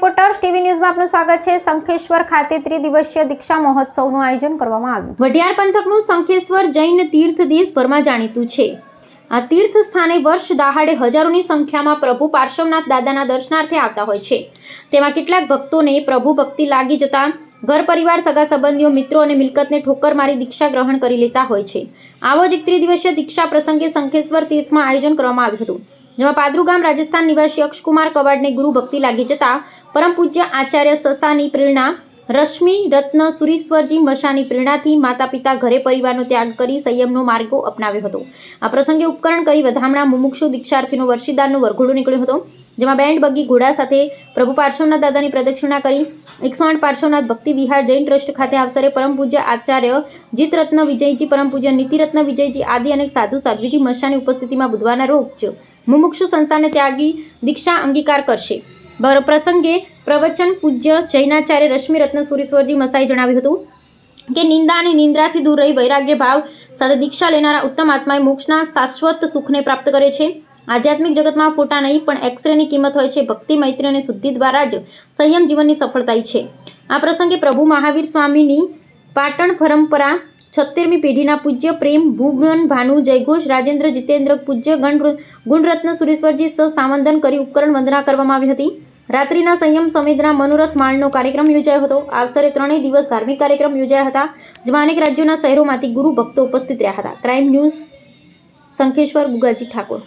Reporters TV ન્યૂઝમાં આપનું સ્વાગત છે। શંખેશ્વર ખાતે ત્રિદિવસીય દીક્ષા મહોત્સવનું આયોજન કરવામાં આવ્યું। વઢિયાર પંથકનું શંખેશ્વર જૈન તીર્થ દેશભરમાં જાણીતું છે। આ તીર્થ સ્થાને વર્ષ દહાડે હજારોની સંખ્યામાં પ્રભુ પાર્શ્વનાથ દાદાના દર્શનાર્થે આવતા હોય છે। તેમાં કેટલાક ભક્તોને પ્રભુ ભક્તિ લાગી જતા ઘર પરિવાર સગા સંબંધીઓ મિત્રો અને મિલકતને ઠોકર મારી દીક્ષા ગ્રહણ કરી લેતા હોય છે। આવો જ એક ત્રિદિવસીય દીક્ષા પ્રસંગે શંખેશ્વર તીર્થમાં આયોજન કરવામાં આવ્યું હતું, જેમાં પાદરુ ગામ રાજસ્થાન નિવાસી અક્ષકુમાર કવાડને ગુરુ ભક્તિ લાગી જતા પરમ પૂજ્ય આચાર્ય સસાની પ્રેરણા રશ્મિ રત્ન સુરીશ્વરજી મશાની પ્રેરણાથી માતા પિતા ઘરે પરિવારનો ત્યાગ કરી સંયમનો માર્ગો અપનાવ્યો હતો। આ પ્રસંગે ઉપકરણ કરી વધામણા મુમુક્ષુ દીક્ષાર્થીનો વર્ષીદારનો વરઘોડો નીકળ્યો હતો, જેમાં બેન્ડ બગી ઘોડા સાથે પ્રભુ પાર્શ્વનાથ દાદાની પ્રદક્ષિણા કરી 108 પાર્શ્વનાથ ભક્તિ વિહાર જૈન ટ્રસ્ટ ખાતે અવસરે પરમ પૂજ્ય આચાર્ય જીતરત્ન વિજયજી, પરમ પૂજ્ય નીતિરત્ન વિજયજી આદિ અનેક સાધુ સાધ્વીજી મશાની ઉપસ્થિતિમાં બુધવારના રોજ મુમુક્ષુ સંસારને ત્યાગી દીક્ષા અંગીકાર કરશે। પ્રસંગે પ્રવચન પૂજ્ય જૈનાચાર્ય રશ્મિ રત્ન સુરીશ્વરજી મસાઈ જણાવ્યું હતું કે નિંદા અને નિંદ્રાથી દૂર રહી વૈરાગ્ય ભાવ સાથે દીક્ષા લેનારા ઉત્તમ આત્માએ મોક્ષના શાશ્વત સુખને પ્રાપ્ત કરે છે। આધ્યાત્મિક જગતમાં ફોટા નહીં પણ એક્સરેની કિંમત હોય છે। ભક્તિ મૈત્રી અને શુદ્ધિ દ્વારા જ સંયમ જીવનની સફળતા છે। આ પ્રસંગે પ્રભુ મહાવીર સ્વામીની પાટણ પરંપરા 76મી પેઢીના પૂજ્ય પ્રેમ ભુવન ભાનુ જયઘોષ રાજેન્દ્ર જીતેન્દ્ર પૂજ્ય ગુણરત્ન સુરેશ્વરજી સ સાવંદન કરી ઉપકરણ વંદના કરવામાં આવી હતી। રાત્રિના સંયમ સંવેદના મનોરથ માળનો કાર્યક્રમ યોજાયો હતો। આ અવસરે 3 દિવસ ધાર્મિક કાર્યક્રમ યોજાયા હતા, જેમાં અનેક રાજ્યોના શહેરોમાંથી ગુરુ ભક્તો ઉપસ્થિત રહ્યા હતા। Crime news Shankheshwar Gugaji Thakor.